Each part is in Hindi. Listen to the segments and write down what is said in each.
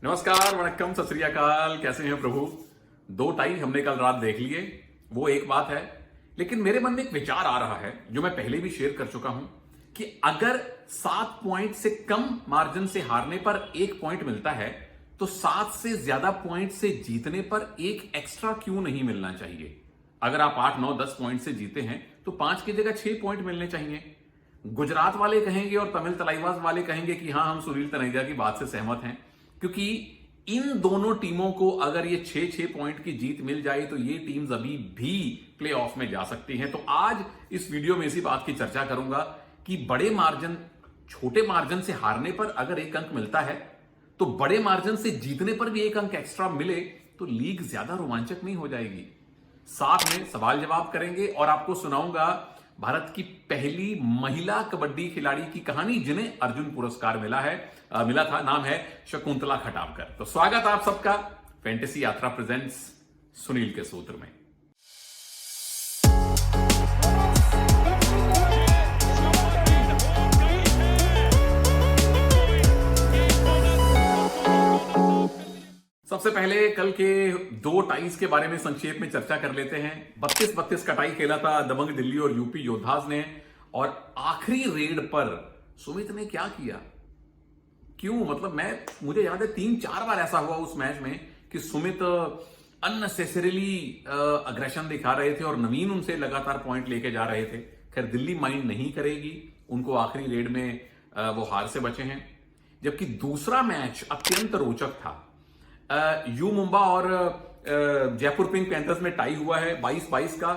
नमस्कार, वणक्कम, सत श्री अकाल। कैसे हैं प्रभु? 2 टाई हमने कल रात देख लिए, वो एक बात है। लेकिन मेरे मन में एक विचार आ रहा है जो मैं पहले भी शेयर कर चुका हूं कि अगर 7 पॉइंट से कम मार्जिन से हारने पर 1 पॉइंट मिलता है तो 7 से ज्यादा पॉइंट से जीतने पर 1 एक्स्ट्रा क्यों नहीं मिलना चाहिए? अगर आप 8, 9, 10 पॉइंट से जीते हैं तो 5 की जगह 6 पॉइंट मिलने चाहिए। गुजरात वाले कहेंगे और तमिल तलाईवास वाले कहेंगे कि हां, हम सुनील तनेजा की बात से सहमत हैं, क्योंकि इन दोनों टीमों को अगर ये 6-6 पॉइंट की जीत मिल जाए तो ये टीम्स अभी भी प्लेऑफ में जा सकती हैं। तो आज इस वीडियो में इसी बात की चर्चा करूंगा कि बड़े मार्जिन, छोटे मार्जिन से हारने पर अगर 1 अंक मिलता है तो बड़े मार्जिन से जीतने पर भी 1 अंक एक्स्ट्रा मिले तो लीग ज्यादा रोमांचक नहीं हो जाएगी। साथ में सवाल जवाब करेंगे और आपको सुनाऊंगा भारत की पहली महिला कबड्डी खिलाड़ी की कहानी जिन्हें अर्जुन पुरस्कार मिला था। नाम है शकुंतला खटावकर। तो स्वागत आप सबका फैंटेसी यात्रा प्रेजेंट्स सुनील के सूत्र में। सबसे पहले कल के 2 टाइज के बारे में संक्षेप में चर्चा कर लेते हैं। 32-32 का टाई खेला था दबंग दिल्ली और यूपी योद्धास ने, और आखिरी रेड पर सुमित ने क्या किया, क्यों, मतलब मुझे याद है 3-4 बार ऐसा हुआ उस मैच में कि सुमित अननेसेसरीली अग्रेशन दिखा रहे थे और नवीन उनसे लगातार पॉइंट लेके जा रहे थे। खैर, दिल्ली माइंड नहीं करेगी, उनको आखिरी रेड में वो हार से बचे हैं। जबकि दूसरा मैच अत्यंत रोचक था। यू मुंबा और जयपुर पिंक पैंथर्स में टाई हुआ है 22-22 का।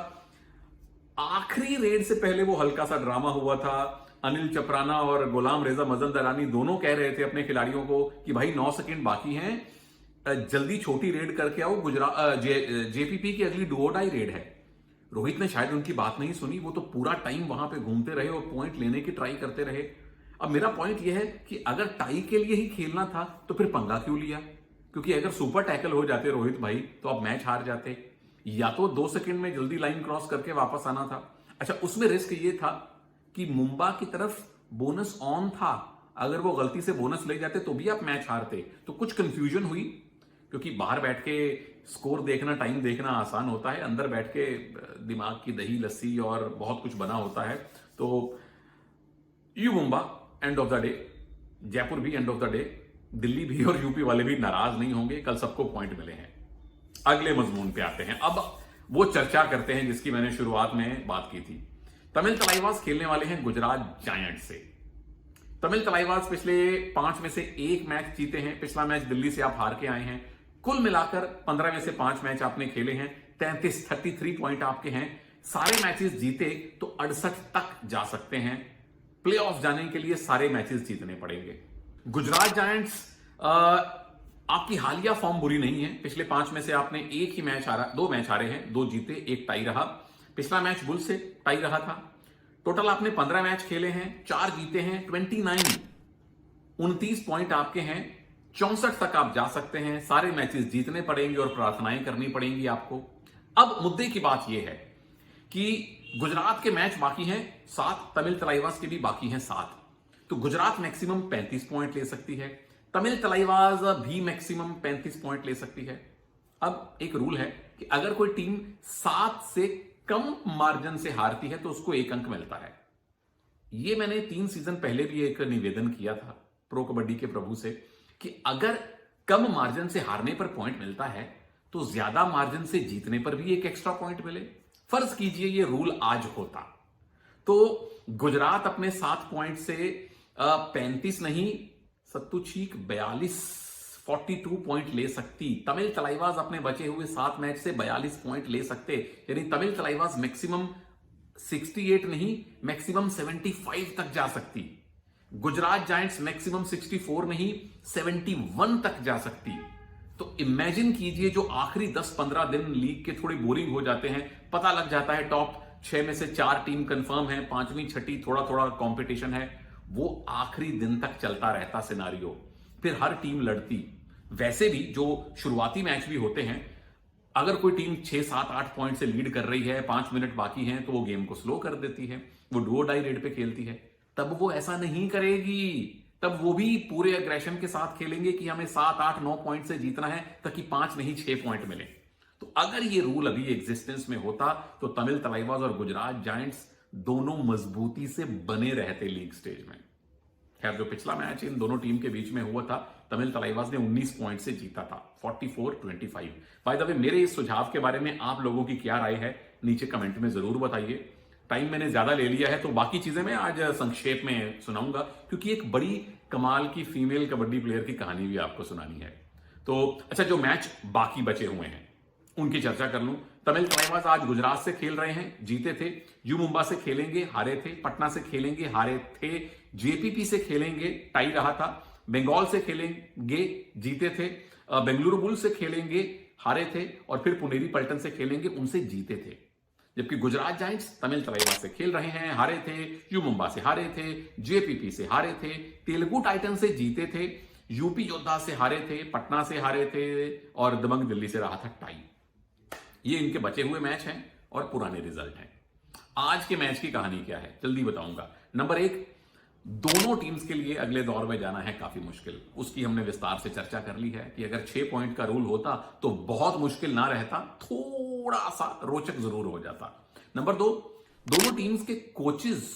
आखिरी रेड से पहले वो हल्का सा ड्रामा हुआ था। अनिल चपराना और गुलाम रेजा मजलदरानी दोनों कह रहे थे अपने खिलाड़ियों को कि भाई 9 सेकंड बाकी हैं, जल्दी छोटी रेड करके आओ, जेपीपी की अगली डू और डाई रेड है। रोहित ने शायद उनकी बात नहीं सुनी, वो तो पूरा टाइम वहां पे घूमते रहे और पॉइंट लेने की ट्राई करते रहे। अब मेरा पॉइंट यह है कि अगर टाई के लिए ही खेलना था तो फिर पंगा क्यों लिया? क्योंकि अगर सुपर टैकल हो जाते रोहित भाई तो अब मैच हार जाते। या तो 2 सेकंड में जल्दी लाइन क्रॉस करके वापस आना था। अच्छा, उसमें रिस्क ये था कि मुंबा की तरफ बोनस ऑन था, अगर वो गलती से बोनस ले जाते तो भी आप मैच हारते। तो कुछ कंफ्यूजन हुई, क्योंकि बाहर बैठ के स्कोर देखना, टाइम देखना आसान होता है, अंदर बैठ के दिमाग की दही लस्सी और बहुत कुछ बना होता है। तो U Mumba end of the day, Jaipur भी end of the day, Delhi भी और यूपी वाले भी नाराज नहीं होंगे, कल सबको पॉइंट मिले हैं। अगले मजमून पे आते हैं। अब वो चर्चा करते हैं जिसकी मैंने शुरुआत में बात की थी। तमिल तलाईवास खेलने वाले हैं गुजरात जायंट्स से। तमिल तलाईवास पिछले 5 में से 1 मैच जीते हैं। पिछला मैच दिल्ली से आप हार के आए हैं। कुल मिलाकर 15 में से 5 मैच आपने खेले हैं। 33 पॉइंट आपके हैं। सारे मैचेस जीते तो 68 तक जा सकते हैं। प्ले ऑफ जाने के लिए सारे मैचेस जीतने पड़ेंगे। गुजरात जायंट्स आपकी हालिया फॉर्म बुरी नहीं है। पिछले 5 में से आपने 1 ही मैच हारा, 2 मैच हारे हैं, 2 जीते, 1 टाई रहा। पिछला मैच बुल से टाई रहा था। टोटल आपने 15 मैच खेले हैं, 4 जीते हैं, 29 पॉइंट आपके हैं। 64 तक आप जा सकते हैं। सारे मैचेस जीतने पड़ेंगे और प्रार्थनाएं करनी पड़ेंगी आपको। अब मुद्दे की बात यह है कि गुजरात के मैच बाकी हैं 7, तमिल तलाईवास के भी बाकी हैं 7। तो गुजरात मैक्सिमम 35 पॉइंट ले सकती है, तमिल तलाईवास भी मैक्सिमम 35 पॉइंट ले सकती है। अब एक रूल है कि अगर कोई टीम 7 से कम मार्जिन से हारती है तो उसको 1 अंक मिलता है। यह मैंने 3 सीजन पहले भी एक निवेदन किया था प्रो कबड्डी के प्रभु से कि अगर कम मार्जिन से हारने पर पॉइंट मिलता है तो ज्यादा मार्जिन से जीतने पर भी 1 एक्स्ट्रा पॉइंट मिले। फर्ज कीजिए ये रूल आज होता तो गुजरात अपने 7 पॉइंट से 35 नहीं, सत्तू छीक 42 पॉइंट ले सकती। तमिल तलाईवास अपने बचे हुए 7 मैच से 42 पॉइंट ले सकते। यानी तमिल तलाईवास मैक्सिमम 68 नहीं, मैक्सिमम 75 तक जा सकती। गुजरात जायंट्स मैक्सिमम 64 नहीं, 71 तक जा सकती। तो इमेजिन कीजिए, जो आखिरी 10-15 दिन लीग के थोड़े बोरिंग हो जाते हैं, पता लग जाता है टॉप 6 में से 4 टीम कंफर्म है, 5वीं 6ठी थोड़ा थोड़ा कंपटीशन है, वो आखिरी दिन तक चलता रहता सिनारियो। फिर हर टीम लड़ती। वैसे भी जो शुरुआती मैच भी होते हैं, अगर कोई टीम 6, 7, 8 पॉइंट से लीड कर रही है, 5 मिनट बाकी हैं, तो वो गेम को स्लो कर देती है, वो डू और डाई रेड पे खेलती है। तब वो ऐसा नहीं करेगी। तब वो भी पूरे एग्रेशन के साथ खेलेंगे कि हमें 7-8-9 पॉइंट से जीतना है, ताकि 5 नहीं 6 पॉइंट मिले। तो अगर ये रूल अभी एग्जिस्टेंस में होता तो तमिल तलाइवास और गुजरात जायंट्स दोनों मजबूती से बने रहते लीग स्टेज में। खैर, जो पिछला मैच इन दोनों टीम के बीच में हुआ था, तमिल तलाइवास ने 19 पॉइंट से जीता था, 44-25। बाय द वे, मेरे इस सुझाव के बारे में आप लोगों की क्या राय है, नीचे कमेंट में जरूर बताइए। टाइम मैंने ज्यादा ले लिया है, तो बाकी चीजें मैं आज संक्षेप में सुनाऊंगा, क्योंकि एक बड़ी कमाल की फीमेल कबड्डी प्लेयर की कहानी भी आपको सुनानी है। तो अच्छा, जो मैच बाकी बचे हुए हैं उनकी चर्चा कर लूं। तमिल तलाइवास आज गुजरात से खेल रहे हैं, जीते थे। यू मुंबा से खेलेंगे, हारे थे। पटना से खेलेंगे, हारे थे। जेपीपी से खेलेंगे, टाई रहा था। बंगाल से खेलेंगे, जीते थे। बेंगलुरु बुल्स से खेलेंगे, हारे थे। और फिर पुनेरी पल्टन से खेलेंगे, उनसे जीते थे। जबकि गुजरात जायंट्स तमिल तलाइवास से खेल रहे हैं, हारे थे। यू मुंबा से हारे थे, जेपीपी से हारे थे, तेलुगु टाइटन से जीते थे, यूपी योद्धा से हारे थे, पटना से हारे थे और दबंग दिल्ली से रहा था टाई। ये इनके बचे हुए मैच हैं और पुराने रिजल्ट हैं। आज के मैच की कहानी क्या है, जल्दी बताऊंगा। नंबर 1, दोनों टीम्स के लिए अगले दौर में जाना है काफी मुश्किल। उसकी हमने विस्तार से चर्चा कर ली है कि अगर 6 पॉइंट का रूल होता तो बहुत मुश्किल ना रहता, थोड़ा सा रोचक जरूर हो जाता। नंबर 2, दोनों टीम्स के कोचेस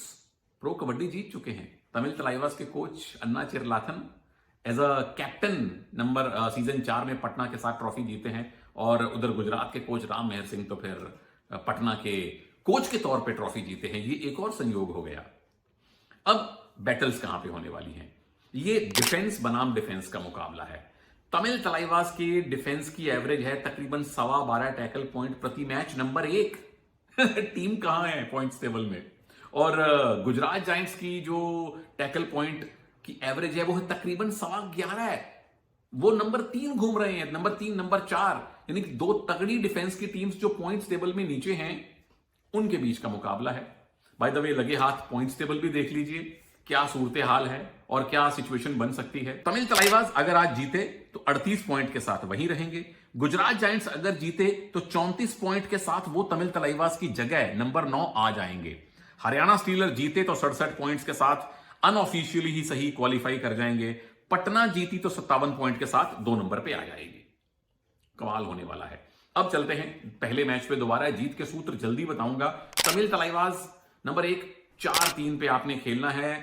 प्रो कबड्डी जीत चुके हैं। तमिल तलाइवास के coach Anna Cherlathan as a captain season 4 में पटना के साथ ट्रॉफी जीते हैं, और उधर गुजरात के कोच राम मेहर सिंह तो फिर पटना के कोच के तौर पे ट्रॉफी जीते हैं। ये एक और संयोग हो गया। अब बैटल्स कहां पे होने वाली हैं? ये डिफेंस बनाम डिफेंस का मुकाबला है। तमिल तलाइवास की डिफेंस की एवरेज है तकरीबन 12.25 टैकल पॉइंट प्रति मैच, नंबर 1 टीम कहां है पॉइंट्स टेबल में। और गुजरात जायंट्स की जो टैकल पॉइंट की एवरेज है वो है तकरीबन 11.25 है। वो नंबर 3 घूम रहे हैं, नंबर 3, नंबर 4, यानी कि दो तगड़ी डिफेंस की टीम्स जो पॉइंट्स टेबल में नीचे हैं, उनके बीच का मुकाबला है। बाय द वे, लगे हाथ पॉइंट्स टेबल भी देख लीजिए, क्या सूरत हाल है और क्या सिचुएशन बन सकती है। तमिल तलाइवास अगर आज जीते तो 38 पॉइंट के साथ वहीं रहेंगे। गुजरात जायंट्स अगर जीते तो 34 पॉइंट के साथ वो तमिल तलाइवास की जगह नंबर 9 आ जाएंगे। हरियाणा स्टीलर जीते तो 67 पॉइंट्स के साथ अनऑफिशियली ही सही क्वालिफाई कर जाएंगे। पटना जीती तो 57 पॉइंट के साथ 2 नंबर पे आ जाएगी। कमाल होने वाला है। अब चलते हैं पहले मैच पे दोबारा। जीत के सूत्र जल्दी बताऊंगा। तमिल तलाइवास नंबर 1, 4-3 पे आपने खेलना है,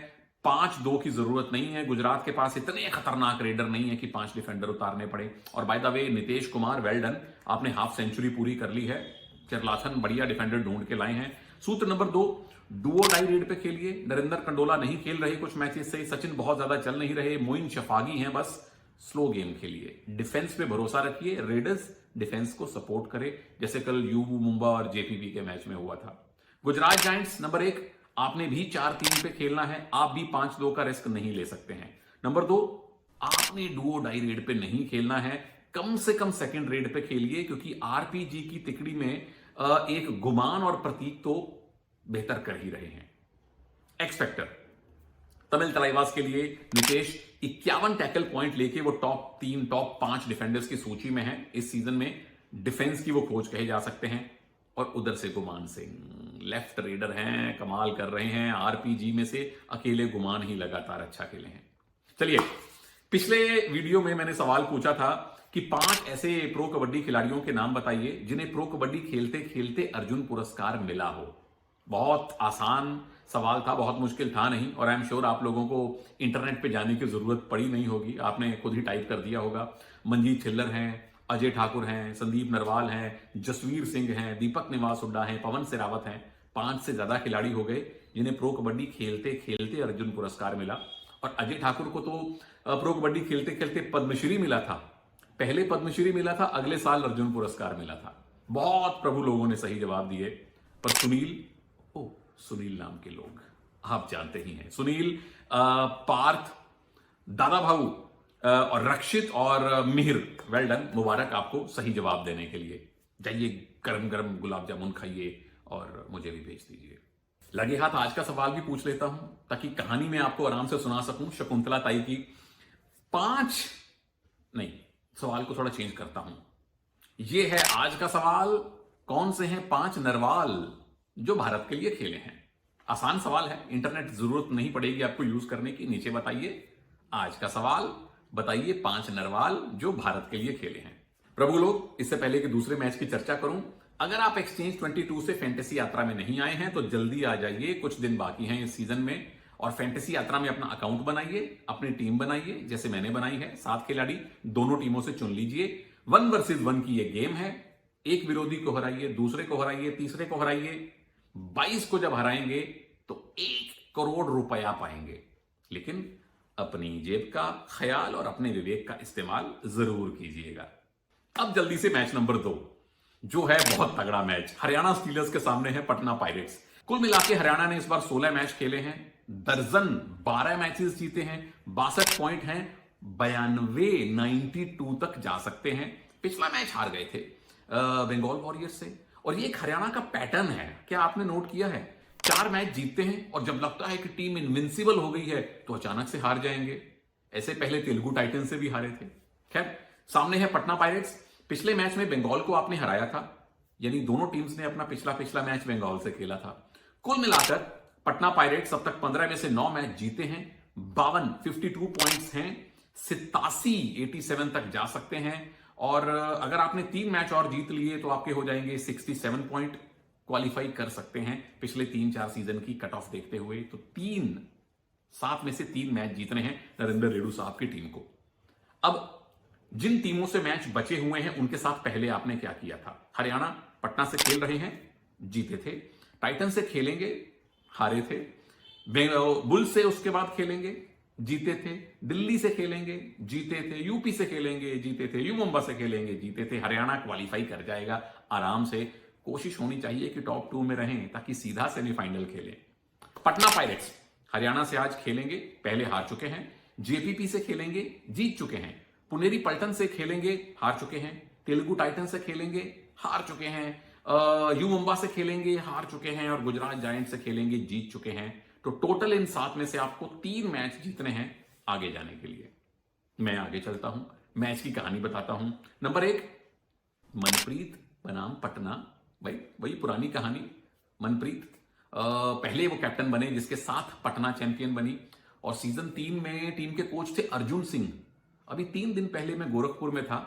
5-2 की जरूरत नहीं है। गुजरात के पास इतने खतरनाक रेडर नहीं है कि 5 डिफेंडर उतारने पड़े। और by the way, Nitesh Kumar, well done, आपने हाफ सेंचुरी पूरी कर ली है। चिरलाथन बढ़िया डिफेंडर ढूंढ के लाए हैं। सूत्र नंबर 2, डुओ डाई रेड पे खेलिए। नरेंद्र कंडोला नहीं खेल रहे कुछ मैचेस से, सचिन बहुत ज्यादा चल नहीं रहे, मोइन शफागी हैं, बस स्लो गेम खेलिए। डिफेंस पे भरोसा रखिए, रेडर्स डिफेंस को सपोर्ट करे, जैसे कल यू मुंबा और जेपीबी के मैच में हुआ था। गुजरात जायंट्स नंबर 1, आपने भी 4-3 पे खेलना है, आप भी 5-2 का रिस्क नहीं ले सकते हैं। नंबर 2, आपने डुओ डाई रेड पे नहीं खेलना है, कम से कम सेकंड रेड पे खेलिए, क्योंकि आरपीजी की तिकड़ी में एक गुमान और प्रतीक तो बेहतर कर ही रहे हैं। एक्स फैक्टर तमिल तलाइवास के लिए नितेश 51 टैकल पॉइंट लेके वो टॉप 3, टॉप 5 डिफेंडर्स की सूची में है इस सीजन में। डिफेंस की वो कोच कहे जा सकते हैं। और उधर से गुमान सिंह लेफ्ट रेडर हैं, कमाल कर रहे हैं। आरपीजी में से अकेले गुमान ही लगातार अच्छा खेले हैं। चलिए, पिछले वीडियो में मैंने सवाल पूछा था कि 5 ऐसे प्रो कबड्डी खिलाड़ियों के नाम बताइए जिन्हें प्रो कबड्डी खेलते खेलते अर्जुन पुरस्कार मिला हो। बहुत आसान सवाल था, बहुत मुश्किल था नहीं, और आई एम श्योर आप लोगों को इंटरनेट पे जाने की जरूरत पड़ी नहीं होगी, आपने खुद ही टाइप कर दिया होगा। मनजीत छिल्लर हैं, अजय ठाकुर हैं, संदीप नरवाल हैं, जसवीर सिंह हैं, दीपक निवास हुड्डा हैं, पवन सेरावत हैं। 5 से ज्यादा खिलाड़ी हो गए जिन्हें प्रो कबड्डी खेलते खेलते अर्जुन पुरस्कार मिला। और अजय ठाकुर को तो प्रो कबड्डी खेलते खेलते पद्मश्री मिला था। पहले पद्मश्री मिला था, अगले साल अर्जुन पुरस्कार मिला था। बहुत प्रभु लोगों ने सही जवाब दिए। पर सुनील नाम के लोग आप जानते ही हैं। सुनील, पार्थ, दादा भाऊ और रक्षित और मिहिर, वेल डन, मुबारक आपको सही जवाब देने के लिए। जाइए गरम गरम गुलाब जामुन खाइए और मुझे भी भेज दीजिए। लगे हाथ आज का सवाल भी पूछ लेता हूं ताकि कहानी में आपको आराम से सुना सकूं शकुंतला ताई की। 5 नहीं, सवाल को थोड़ा चेंज करता हूं। यह है आज का सवाल, कौन से हैं 5 नरवाल जो भारत के लिए खेले हैं। आसान सवाल है, इंटरनेट जरूरत नहीं पड़ेगी आपको यूज करने की। नीचे बताइए आज का सवाल, बताइए 5 नरवाल जो भारत के लिए खेले हैं। प्रभु लोग, इससे पहले कि दूसरे मैच की चर्चा करूं, अगर आप एक्सचेंज 22 से फैंटेसी यात्रा में नहीं आए हैं तो जल्दी आ जाइए, कुछ दिन बाकी हैं इस सीजन में, और फैंटेसी यात्रा में अपना अकाउंट बनाइए, अपनी टीम बनाइए, जैसे मैंने बनाई है। 7 खिलाड़ी दोनों टीमों से चुन लीजिए। 1 वर्सेस 1 की यह गेम है। एक विरोधी को हराइए, दूसरे को हराइए, तीसरे को हराइए। 22 को जब हराएंगे तो 1 करोड़ रुपया पाएंगे। लेकिन अपनी जेब का ख्याल और अपने विवेक का इस्तेमाल जरूर कीजिएगा। अब जल्दी से मैच नंबर 2, जो है बहुत तगड़ा मैच। हरियाणा स्टीलर्स के सामने है पटना पायरेट्स। कुल मिलाकर हरियाणा ने इस बार 16 मैच खेले हैं, दर्जन 12 मैचेस जीते हैं, 62 पॉइंट हैं, 92 तक जा सकते हैं। पिछला मैच हार गए थे बंगाल वॉरियर्स से। और ये एक हरियाणा का पैटर्न है, क्या आपने नोट किया है? 4 मैच जीतते हैं और जब लगता है कि टीम इनविंसिबल हो गई है तो अचानक से हार जाएंगे। ऐसे पहले तेलुगु टाइटन से भी हारे थे। खैर, सामने है पटना पायरेट्स। पिछले मैच में बंगाल को आपने हराया था, यानी दोनों टीम्स ने अपना पिछला मैच बंगाल से खेला था। कुल मिलाकर पटना पायरेट्स अब तक 15 में से 9 मैच जीते हैं, 52 पॉइंट्स हैं, 87 तक जा सकते हैं। और अगर आपने 3 मैच और जीत लिए तो आपके हो जाएंगे 67 पॉइंट, क्वालिफाई कर सकते हैं पिछले 3-4 सीजन की कट ऑफ देखते हुए। तो 7 में से 3 मैच जीतने हैं नरेंद्र रेडू साहब की टीम को। अब जिन टीमों से मैच बचे हुए हैं उनके साथ पहले आपने क्या किया था? हरियाणा पटना से खेल रहे हैं, जीते थे। टाइटन से खेलेंगे, हारे थे। बुल से उसके बाद खेलेंगे, जीते थे। दिल्ली से खेलेंगे, जीते थे। यूपी से खेलेंगे, जीते थे। यू मुंबई से खेलेंगे, जीते थे। हरियाणा क्वालिफाई कर जाएगा आराम से। कोशिश होनी चाहिए कि टॉप 2 में रहें ताकि सीधा सेमीफाइनल खेलें। पटना पायरेट्स हरियाणा से आज खेलेंगे, पहले हार चुके हैं। जेपीपी से खेलेंगे, जीत चुके हैं। पुनेरी पल्टन से खेलेंगे, हार चुके हैं। तेलुगु टाइटन से खेलेंगे, हार चुके हैं। यू मुंबई से खेलेंगे, हार चुके हैं। और गुजरात जायंट से खेलेंगे, जीत चुके हैं। तो टोटल इन 7 में से आपको 3 मैच जीतने हैं आगे जाने के लिए। मैं आगे चलता हूं, मैच की कहानी बताता हूं। नंबर 1, मनप्रीत बनाम पटना। भाई वही पुरानी कहानी। मनप्रीत पहले वो कैप्टन बने जिसके साथ पटना चैंपियन बनी, और सीजन 3 में टीम के कोच थे अर्जुन सिंह। अभी 3 दिन पहले मैं गोरखपुर में था।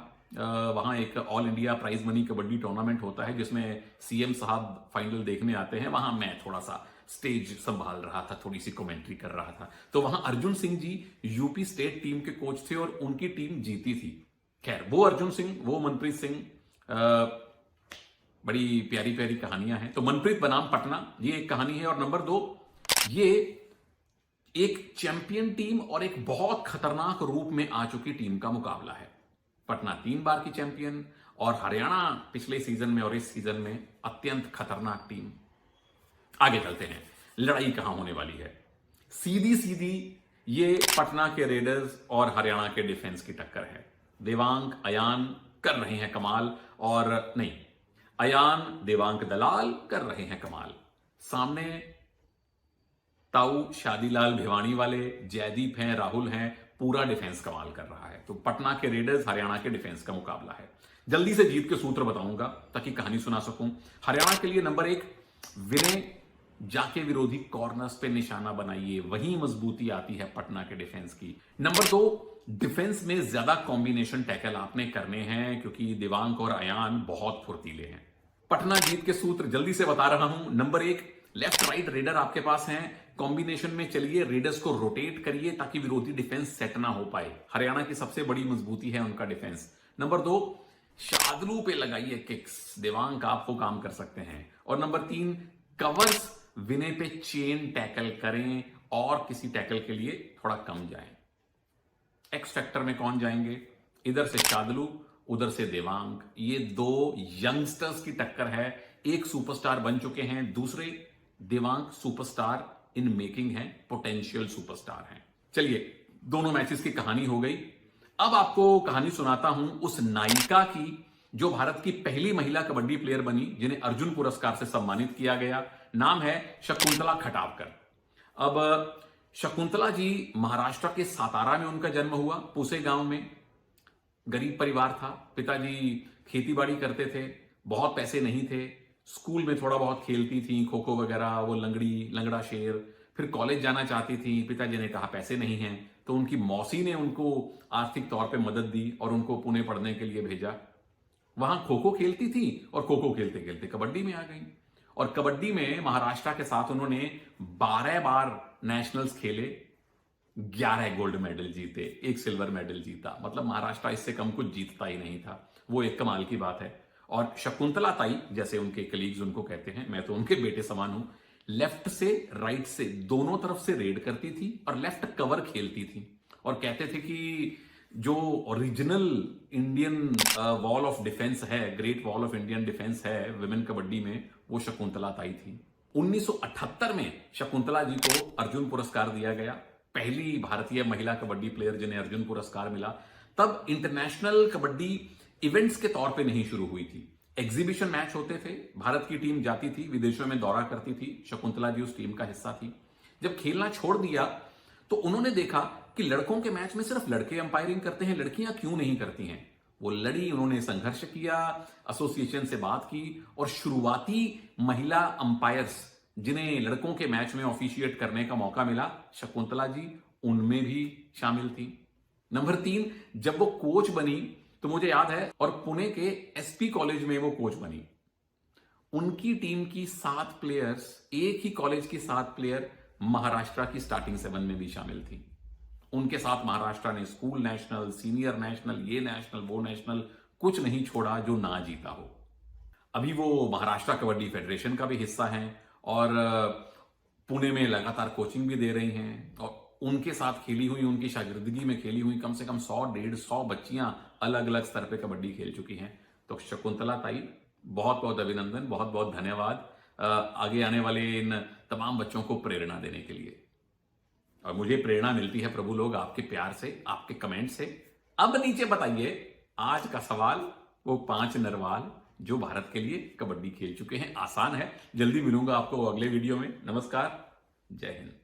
वहां एक all India prize money kabaddi tournament होता है जिसमें सीएम साहब फाइनल देखने आते हैं। वहां मैं थोड़ा सा स्टेज संभाल रहा था, थोड़ी सी कमेंट्री कर रहा था। तो वहां Arjun Singh ji UP state team के कोच थे और उनकी टीम जीती थी। खैर, वो अर्जुन सिंह, वो मनप्रीत सिंह, बड़ी प्यारी प्यारी कहानियां हैं। तो मनप्रीत बनाम पटना, ये एक कहानी है। और नंबर 2, ये एक चैंपियन टीम और एक बहुत खतरनाक रूप में आ चुकी टीम का मुकाबला है। पटना 3 बार की चैंपियन और हरियाणा पिछले सीजन में और इस सीजन में अत्यंत खतरनाक टीम। आगे चलते हैं, लड़ाई कहां होने वाली है। सीधी सीधी ये पटना के रेडर्स और हरियाणा के डिफेंस की टक्कर है। देवांग अयान कर रहे हैं कमाल, और नहीं, अयान देवांग दलाल कर रहे हैं कमाल। सामने ताऊ शादीलाल भिवानी वाले जयदीप हैं, राहुल हैं, पूरा डिफेंस कमाल कर रहा है। तो पटना के रेडर्स हरियाणा के डिफेंस का मुकाबला है। जल्दी से जीत के सूत्र बताऊंगा ताकि कहानी सुना सकूं। हरियाणा के लिए नंबर 1, विनय जाके विरोधी कॉर्नर्स पे निशाना बनाइए, वहीं मजबूती आती है पटना के डिफेंस की। नंबर 2, डिफेंस में ज्यादा कॉम्बिनेशन टैकल आपने करने हैं क्योंकि दिवांग और अयान बहुत फुर्तीले हैं। पटना जीत के सूत्र जल्दी से बता रहा हूं। नंबर 1, लेफ्ट राइट रेडर आपके पास हैं, कॉम्बिनेशन में चलिए, रेडर्स को रोटेट करिए ताकि विरोधी डिफेंस सेट ना हो पाए। हरियाणा की सबसे बड़ी मजबूती है उनका डिफेंस। नंबर 2, शादलू पे लगाइए किक्स, देवांग आपको काम कर सकते हैं। और नंबर 3, कवर्स विनय पे चेन टैकल करें और किसी टैकल के लिए थोड़ा कम जाएं। एक्स फैक्टर में कौन जाएंगे? इधर से शादलू, उधर से देवांग। ये 2 यंगस्टर्स की टक्कर है। एक सुपरस्टार बन चुके हैं, दूसरे देवांग सुपरस्टार इन मेकिंग है, पोटेंशियल सुपरस्टार हैं। चलिए, दोनों मैचेस की कहानी हो गई। अब आपको कहानी सुनाता हूं उस नायिका की जो भारत की पहली महिला कबड्डी प्लेयर बनी, जिन्हें अर्जुन पुरस्कार से सम्मानित किया गया। नाम है शकुंतला खटावकर। अब शकुंतला जी महाराष्ट्र के सातारा में उनका जन्म हुआ, पूसे गांव में। गरीब परिवार था, पिताजी खेतीबाड़ी करते थे, बहुत पैसे नहीं थे। स्कूल में थोड़ा बहुत खेलती थी, खो खो वगैरह, वो लंगड़ा शेर। फिर कॉलेज जाना चाहती थी, पिताजी ने कहा पैसे नहीं हैं, तो उनकी मौसी ने उनको आर्थिक तौर पे मदद दी और उनको पुणे पढ़ने के लिए भेजा। वहां खो खो खेलती थी और खो खो खेलते खेलते कबड्डी में आ गई, और कबड्डी में महाराष्ट्र के साथ उन्होंने 12 बार नेशनल्स खेले, 11 गोल्ड मेडल जीते, 1 सिल्वर मेडल जीता। मतलब महाराष्ट्र इससे कम कुछ जीतता ही नहीं था। वो एक कमाल की बात है। और शकुंतला ताई, जैसे उनके कलीग्स उनको कहते हैं, मैं तो उनके बेटे समान हूं, लेफ्ट से राइट से दोनों तरफ से रेड करती थी और लेफ्ट कवर खेलती थी। और कहते थे कि जो original Indian wall of defence है, great wall of Indian defence है विमेन कबड्डी में, वो शकुंतला ताई थी। 1978 में शकुंतला जी को अर्जुन पुरस्कार दिया गया, पहली भारतीय महिला कबड्डी प्लेयर जिन्हें अर्जुन पुरस्कार मिला। तब इंटरनेशनल कबड्डी इवेंट्स के तौर पे नहीं शुरू हुई थी, एग्जीबिशन मैच होते थे, भारत की टीम जाती थी, विदेशों में दौरा करती थी, शकुंतला जी उस टीम का हिस्सा थी। जब खेलना छोड़ दिया तो उन्होंने देखा कि लड़कों के मैच में सिर्फ लड़के अंपायरिंग करते हैं, लड़कियां क्यों नहीं करती हैं। वो लड़ी, उन्होंने संघर्ष किया, एसोसिएशन से बात की, और शुरुआती महिला अंपायर्स जिन्हें लड़कों के मैच में ऑफिशिएट करने का मौका मिला, शकुंतला जी उनमें भी शामिल थी। नंबर 3, जब वो कोच बनी तो मुझे याद है, और पुणे के एसपी कॉलेज में वो कोच बनी, उनकी टीम की 7 प्लेयर्स, एक ही कॉलेज की 7 प्लेयर महाराष्ट्र की स्टार्टिंग 7 में भी शामिल थी। उनके साथ महाराष्ट्र ने स्कूल नेशनल, सीनियर नेशनल, ये नेशनल, वो नेशनल, कुछ नहीं छोड़ा जो ना जीता हो। अभी वो महाराष्ट्र कबड्डी फेडरेशन का भी हिस्सा हैं और पुणे में लगातार कोचिंग भी दे रही हैं, और उनके साथ खेली हुई, उनकी शागिर्दगी में खेली हुई कम से कम 100-150 बच्चियां अलग अलग स्तर पे कबड्डी खेल चुकी हैं। तो शकुंतला ताई, बहुत बहुत अभिनंदन, बहुत बहुत धन्यवाद आगे आने वाले इन तमाम बच्चों को प्रेरणा देने के लिए। और मुझे प्रेरणा मिलती है प्रभु लोग आपके प्यार से, आपके कमेंट से। अब नीचे बताइए आज का सवाल, वो 5 नरवाल जो भारत के लिए कबड्डी खेल चुके हैं। आसान है। जल्दी मिलूंगा आपको अगले वीडियो में। नमस्कार, जय हिंद।